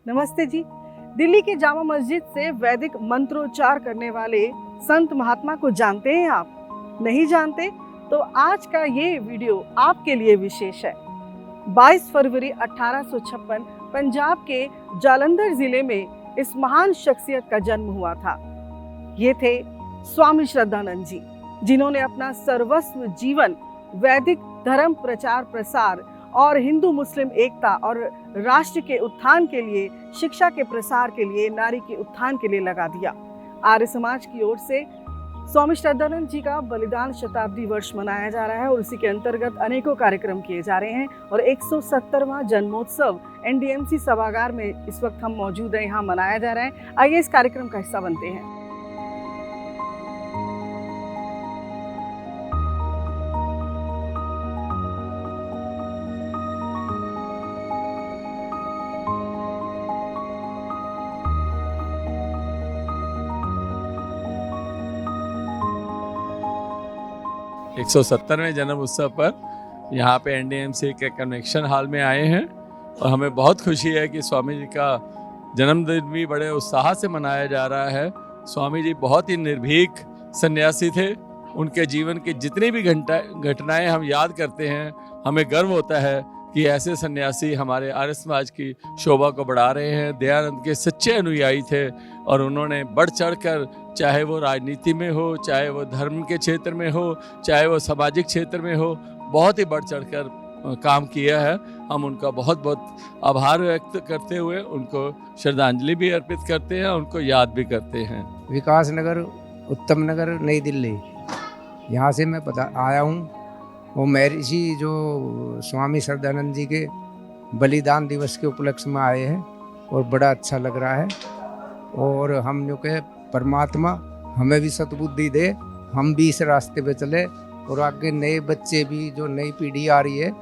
नमस्ते जी। दिल्ली की जामा मस्जिद से वैदिक मंत्रोच्चार करने वाले संत महात्मा को जानते हैं आप? नहीं जानते? तो आज का ये वीडियो आपके लिए विशेष है। 22 फरवरी 1856 पंजाब के जालंधर जिले में इस महान शख्सियत का जन्म हुआ था। ये थे स्वामी श्रद्धानंद जी, जिन्होंने अपना सर्वस्व जीवन वैदिक धर्म प्रचार प्रसार और हिंदू मुस्लिम एकता और राष्ट्र के उत्थान के लिए, शिक्षा के प्रसार के लिए, नारी के उत्थान के लिए लगा दिया। आर्य समाज की ओर से स्वामी श्रद्धानंद जी का बलिदान शताब्दी वर्ष मनाया जा रहा है और उसी के अंतर्गत अनेकों कार्यक्रम किए जा रहे हैं और 170वां जन्मोत्सव एनडीएमसी सभागार में इस वक्त हम मौजूद हैं, यहाँ मनाया जा रहा है। आइए इस कार्यक्रम का हिस्सा बनते हैं। 170वें जन्म उत्सव पर यहाँ पे एनडीएमसी के कन्वेंशन हॉल में आए हैं और हमें बहुत खुशी है कि स्वामी जी का जन्मदिन भी बड़े उत्साह से मनाया जा रहा है। स्वामी जी बहुत ही निर्भीक सन्यासी थे। उनके जीवन की जितनी भी घटनाएं हम याद करते हैं, हमें गर्व होता है कि ऐसे सन्यासी हमारे आर्य समाज की शोभा को बढ़ा रहे हैं। दयानंद के सच्चे अनुयायी थे और उन्होंने बढ़ चढ़ कर, चाहे वो राजनीति में हो, चाहे वो धर्म के क्षेत्र में हो, चाहे वो सामाजिक क्षेत्र में हो, बहुत ही बढ़ चढ़ कर काम किया है। हम उनका बहुत बहुत आभार व्यक्त करते हुए उनको श्रद्धांजलि भी अर्पित करते हैं, उनको याद भी करते हैं। विकास नगर, उत्तम नगर, नई दिल्ली, यहाँ से मैं आया हूँ। वो महर्षि जो स्वामी श्रद्धानंद जी के बलिदान दिवस के उपलक्ष्य में आए हैं और बड़ा अच्छा लग रहा है। और हम जो के परमात्मा हमें भी सद्बुद्धि दे, हम भी इस रास्ते पे चले और आगे नए बच्चे भी, जो नई पीढ़ी आ रही है,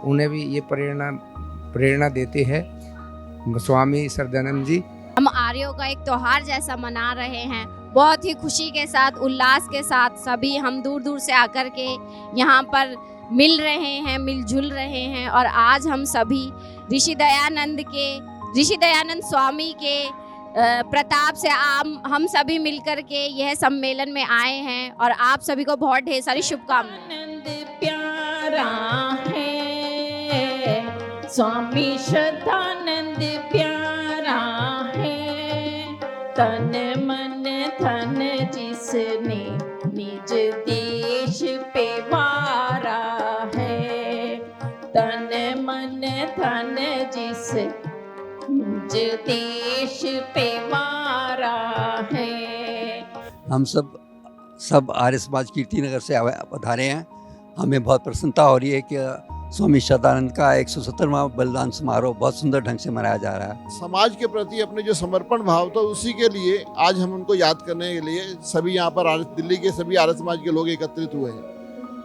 उन्हें भी ये प्रेरणा देते हैं स्वामी श्रद्धानंद जी। हम आर्यों का एक त्योहार जैसा मना रहे हैं, बहुत ही खुशी के साथ, उल्लास के साथ। सभी हम दूर दूर से आकर के यहाँ पर मिल रहे हैं, मिलजुल रहे हैं और आज हम सभी ऋषि दयानंद स्वामी के प्रताप से हम सभी मिलकर के यह सम्मेलन में आए हैं और आप सभी को बहुत ढेर सारी शुभकामनाएं। प्यारा है स्वामी श्रद्धानंद, प्यारा है तन मन धन जिसने निज देश पे वारा है। तन मन धन जिस निज देश पे वारा है। हम सब आर्य समाज कीर्तिनगर से पधारे हैं। हमें बहुत प्रसन्नता हो रही है कि स्वामी श्रद्धानंद का 170वां बलिदान समारोह बहुत सुंदर ढंग से मनाया जा रहा है। समाज के प्रति अपने जो समर्पण भाव था, उसी के लिए आज हम उनको याद करने के लिए सभी यहाँ पर दिल्ली के सभी आर्य समाज के लोग एकत्रित हुए हैं।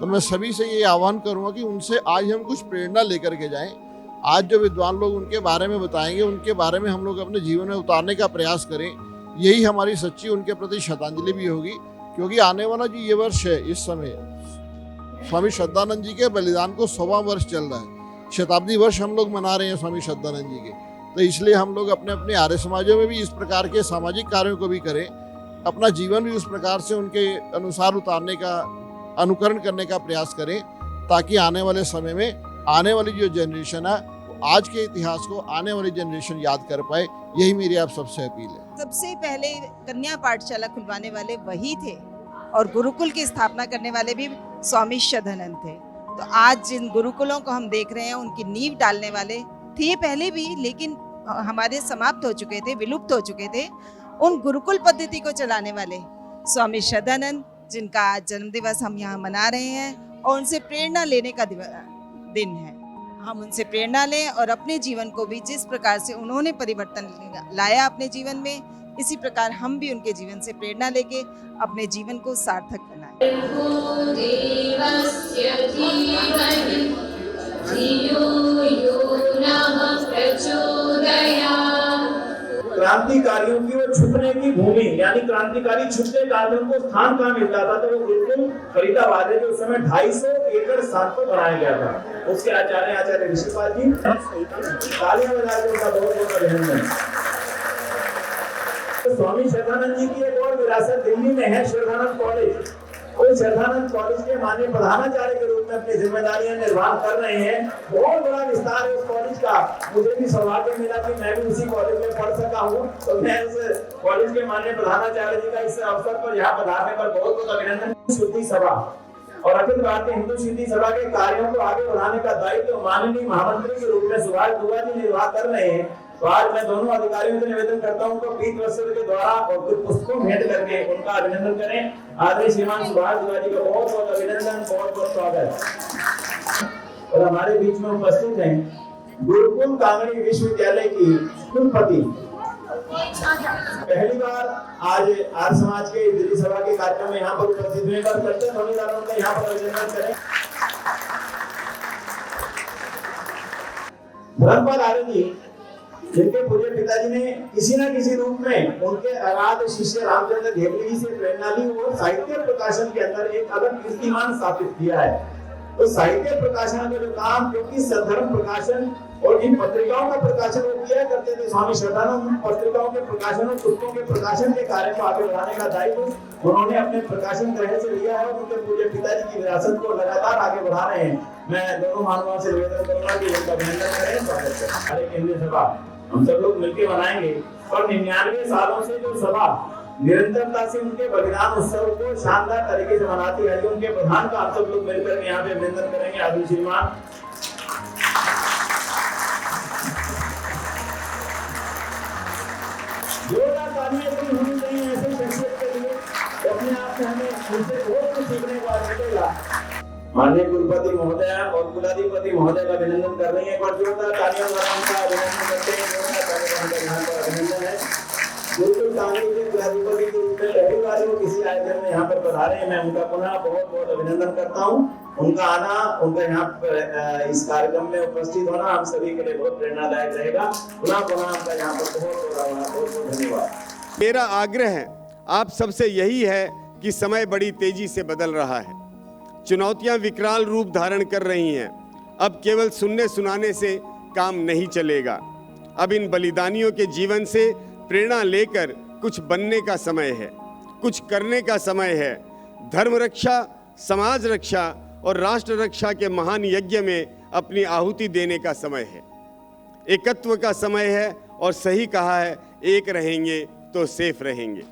तो मैं सभी से ये आह्वान करूँगा कि उनसे आज हम कुछ प्रेरणा लेकर के जाएं। आज जो विद्वान लोग उनके बारे में बताएंगे, उनके बारे में हम लोग अपने जीवन में उतारने का प्रयास करें। यही हमारी सच्ची उनके प्रति श्रद्धांजलि भी होगी, क्योंकि आने वाला जो ये वर्ष है, इस समय स्वामी श्रद्धानंद जी के बलिदान को 100वां वर्ष चल रहा है। शताब्दी वर्ष हम लोग मना रहे हैं स्वामी श्रद्धानंद जी के। तो इसलिए हम लोग अपने अपने आर्य समाजों में भी इस प्रकार के सामाजिक कार्यों को भी करें, अपना जीवन भी उस प्रकार से उनके अनुसार उतारने का, अनुकरण करने का प्रयास करें, ताकि आने वाले समय में आने वाली जो जनरेशन है, आज के इतिहास को आने वाली जनरेशन याद कर पाए। यही मेरी आप सबसे अपील है। सबसे पहले कन्या पाठशाला खुलवाने वाले वही थे और गुरुकुल की स्थापना करने वाले भी स्वामी श्रद्धानंद थे। तो आज जिन गुरुकुलों को हम देख रहे हैं, उनकी नींव डालने वाले थे पहले भी, लेकिन हमारे समाप्त हो चुके थे, विलुप्त हो चुके थे। उन गुरुकुल पद्धति को चलाने वाले स्वामी श्रद्धानंद, जिनका आज जन्म दिवस हम यहाँ मना रहे हैं और उनसे प्रेरणा लेने का दिन है। हम उनसे प्रेरणा लें और अपने जीवन को भी, जिस प्रकार से उन्होंने परिवर्तन लाया अपने जीवन में, इसी प्रकार हम भी उनके जीवन से प्रेरणा लेके अपने जीवन को सार्थक बनाएं। क्रांतिकारियों की वो छुपने की भूमि, यानी क्रांतिकारी छुपते कार्यों को स्थान कहाँ मिलता था, तो वो गुरुकुल फरीदाबाद है जो उस समय 250 एकड़ स्थान पर बनाया गया था। उसके आचार्य ऋषिपाल जी, तालियां बजा के उनका बहुत बहुत अभिनंदन। तो स्वामी श्रद्धानंद जी की एक और विरासत दिल्ली में है, श्रद्धानंद कॉलेज। उस श्रद्धानंद कॉलेज के माननीय प्रधानाचार्य के रूप में अपनी जिम्मेदारियां निर्वाह कर रहे हैं। बहुत बड़ा विस्तार है उस कॉलेज का। मुझे भी सौभाग्य मिला कि मैं भी उसी कॉलेज में पढ़ सका हूँ, तो मैं उस कॉलेज के माननीय प्रधानाचार्य जी का इस अवसर पर यहाँ पधारने पर बहुत बहुत अभिनंदन। शुद्धि सभा और अखिल भारतीय हिंदू शुद्धि सभा के कार्यों को आगे बढ़ाने का दायित्व माननीय महामंत्री के रूप में सुभाष दुआ जी निर्वाह कर रहे हैं। तो आज मैं दोनों अधिकारियों से निवेदन करता हूं कि पीत वस्त्र के द्वारा और कुछ पुस्तकों भेंट करके उनका अभिनंदन करें। आदरणीय श्रीमान सुभाष दुआ जी का बहुत बहुत अभिनंदन, बहुत बहुत स्वागत। और हमारे बीच में उपस्थित हैं गुरुकुल कांगड़ी विश्वविद्यालय की कुलपति। पहली बार आज आर्य समाज के दिल्ली सभा के कार्यक्रम में यहाँ पर उपस्थित हुए, बार करते धन्यवादों का यहाँ पर अभिनंदन करें। धर्मपाल आर्य जी, जिनके पूज्य पिताजी ने किसी न किसी रूप में उनके आराध्य शिष्य रामचंद्र घेवली जी से प्रेरणा ली और साहित्य प्रकाशन के अंदर एक अलग कीर्तिमान स्थापित किया है। तो साहित्य प्रकाशन का जो काम, क्योंकि सद्धर्म प्रकाशन और इन पत्रिकाओं का प्रकाशन वो किया करते थे, स्वामी श्रद्धानंद पत्रिकाओं के प्रकाशन और पुस्तकों के प्रकाशन के कार्य को आगे बढ़ाने का दायित्व उन्होंने अपने प्रकाशन ग्रह से लिया है और उनके पूज्य पिताजी की विरासत को लगातार आगे बढ़ा रहे हैं। मैं दोनों महानुभावों से निवेदन करूंगा कि उनका अभिनंदन करें, स्वागत करें। हमारे केंद्रीय सभा हम सब लोग मिलकर मनाएंगे और 99 सालों से जो सभा निरंतरता से उनके बलिदान उत्सव को शानदार तरीके से मनाती है, उनके प्रधान का आप सब लोग मिलकर यहाँ पे अभिनंदन करेंगे। आदरणीय श्रीमान जोरदार तालियां होनी चाहिए ऐसे शख्सियत के लिए, तो अपने आप में हमें उनसे बहुत कुछ सीखने को मिलेगा। माननीय कुलपति महोदय और कुलाधिपति महोदय का अभिनंदन कर रही है। एक बार जोरदार तालियों द्वारा उनका अभिनंदन करते हैं। जोरदार तालियों का यहाँ पर अभिनंदन है। गुरुकुल कांगड़ी के कुलाधिपति के रूप में पहली बार वो किसी आयोजन में यहाँ पर पधारे हैं, मैं उनका पुनः बहुत बहुत अभिनंदन करता हूँ। उनका आना, उनका यहाँ पर इस कार्यक्रम में उपस्थित होना हम सभी के लिए बहुत प्रेरणादायक रहेगा। पुनः उनका यहाँ पर बहुत बहुत धन्यवाद। मेरा आग्रह है आप सबसे यही है कि समय बड़ी तेजी से बदल रहा है, चुनौतियां विकराल रूप धारण कर रही हैं। अब केवल सुनने सुनाने से काम नहीं चलेगा। अब इन बलिदानियों के जीवन से प्रेरणा लेकर कुछ बनने का समय है, कुछ करने का समय है। धर्म रक्षा, समाज रक्षा और राष्ट्र रक्षा के महान यज्ञ में अपनी आहुति देने का समय है। एकत्व का समय है और सही कहा है, एक रहेंगे तो सेफ रहेंगे।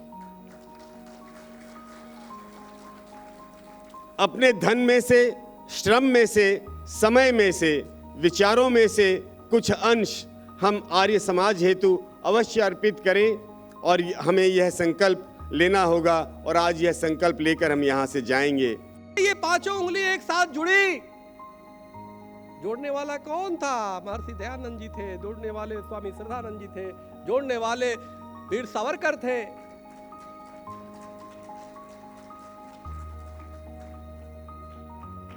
अपने धन में से, श्रम में से, समय में से, विचारों में से कुछ अंश हम आर्य समाज हेतु अवश्य अर्पित करें और हमें यह संकल्प लेना होगा और आज यह संकल्प लेकर हम यहाँ से जाएंगे। ये पांचों उंगली एक साथ जुड़ी। जोड़ने वाला कौन था? महर्षि दयानंद जी थे, जोड़ने वाले स्वामी श्रद्धानंद जी थे, जोड़ने वाले वीर सावरकर थे।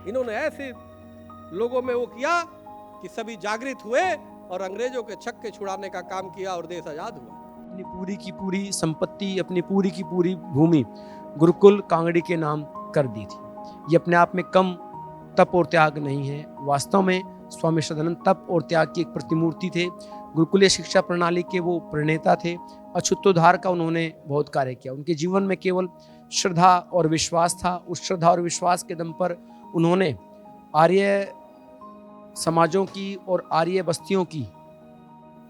इन्होंने ऐसे लोगों में वो किया कि सभी जागृत हुए और अंग्रेजों के छक्के छुड़ाने का काम किया और देश आजाद हुआ। अपनी पूरी की पूरी संपत्ति, अपनी पूरी की पूरी भूमि गुरुकुल कांगड़ी के नाम कर दी थी। ये अपने आप में कम तप और त्याग नहीं है, वास्तव में स्वामी श्रद्धानंद तप और त्याग की एक प्रतिमूर्ति थे। गुरुकुलीय शिक्षा प्रणाली के वो प्रणेता थे। अछूतोद्धार का उन्होंने बहुत कार्य किया। उनके जीवन में केवल श्रद्धा और विश्वास था। उस श्रद्धा और विश्वास के दम पर उन्होंने आर्य समाजों की और आर्य बस्तियों की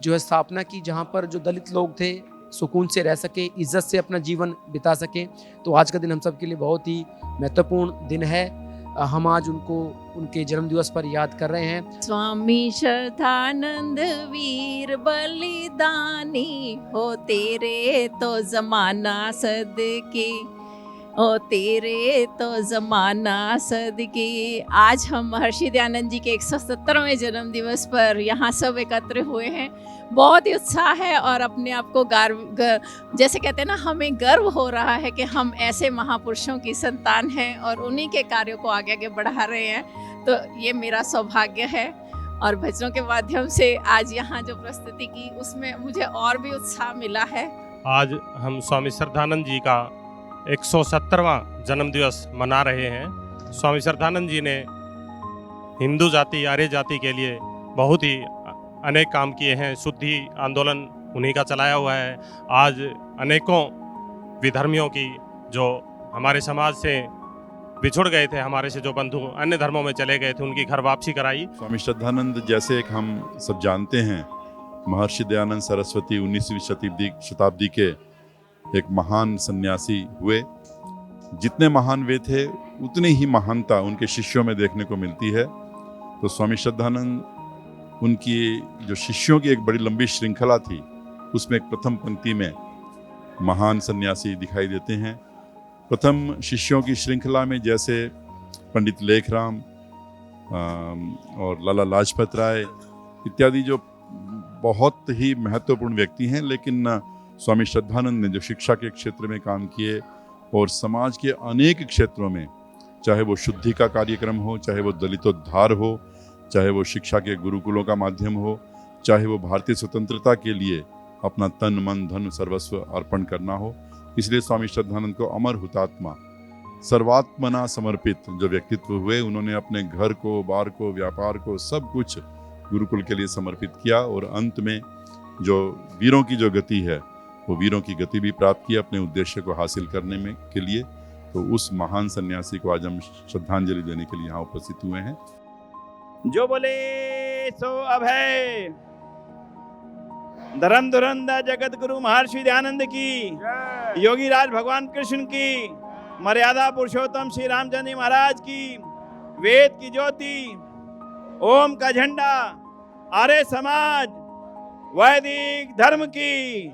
जो है स्थापना की, जहाँ पर जो दलित लोग थे सुकून से रह सके, इज्जत से अपना जीवन बिता सके। तो आज का दिन हम सब के लिए बहुत ही महत्वपूर्ण दिन है। हम आज उनको उनके जन्म दिवस पर याद कर रहे हैं। स्वामी श्रद्धानंद वीर बलिदानी हो, तेरे तो जमाना सदके, ओ तेरे तो ज़माना सदके। आज हम महर्षि दयानंद जी के 170वें जन्म दिवस पर यहाँ सब एकत्र हुए हैं। बहुत ही उत्साह है और अपने आप को जैसे कहते हैं ना, हमें गर्व हो रहा है कि हम ऐसे महापुरुषों की संतान हैं और उन्हीं के कार्यों को आगे आगे बढ़ा रहे हैं। तो ये मेरा सौभाग्य है और भजनों के माध्यम से आज यहाँ जो प्रस्तुति की उसमें मुझे और भी उत्साह मिला है। आज हम स्वामी श्रद्धानंद जी का 170वां जन्मदिवस मना रहे हैं। स्वामी श्रद्धानंद जी ने हिंदू जाति आर्य जाति के लिए बहुत ही अनेक काम किए हैं। शुद्धि आंदोलन उन्हीं का चलाया हुआ है। आज अनेकों विधर्मियों की जो हमारे समाज से बिछुड़ गए थे, हमारे से जो बंधु अन्य धर्मों में चले गए थे, उनकी घर वापसी कराई। स्वामी श्रद्धानंद जैसे एक हम सब जानते हैं, महर्षि दयानंद सरस्वती 19वीं शताब्दी के एक महान सन्यासी हुए। जितने महान वे थे उतनी ही महानता उनके शिष्यों में देखने को मिलती है। तो स्वामी श्रद्धानंद उनकी जो शिष्यों की एक बड़ी लंबी श्रृंखला थी, उसमें एक प्रथम पंक्ति में महान सन्यासी दिखाई देते हैं। प्रथम शिष्यों की श्रृंखला में जैसे पंडित लेखराम और लाला लाजपत राय इत्यादि जो बहुत ही महत्वपूर्ण व्यक्ति हैं, लेकिन स्वामी श्रद्धानंद ने जो शिक्षा के क्षेत्र में काम किए और समाज के अनेक क्षेत्रों में, चाहे वो शुद्धि का कार्यक्रम हो, चाहे वो दलितोद्धार हो, चाहे वो शिक्षा के गुरुकुलों का माध्यम हो, चाहे वो भारतीय स्वतंत्रता के लिए अपना तन मन धन सर्वस्व अर्पण करना हो, इसलिए स्वामी श्रद्धानंद को अमर हुतात्मा, सर्वात्मना समर्पित जो व्यक्तित्व हुए, उन्होंने अपने घर को, बार को, व्यापार को, सब कुछ गुरुकुल के लिए समर्पित किया। और अंत में जो वीरों की जो गति है, वो वीरों की गति भी प्राप्त की अपने उद्देश्य को हासिल करने में के लिए। तो उस महान सन्यासी को आज हम श्रद्धांजलि देने के लिए यहाँ उपस्थित हुए हैं। जो बोले सो अभय। धर्म धुरंधर जगत गुरु महर्षि दयानंद की, योगी राज भगवान कृष्ण की, मर्यादा पुरुषोत्तम श्री रामचंद्र जी महाराज की, वेद की ज्योति, ओम का झंडा, आर्य समाज, वैदिक धर्म की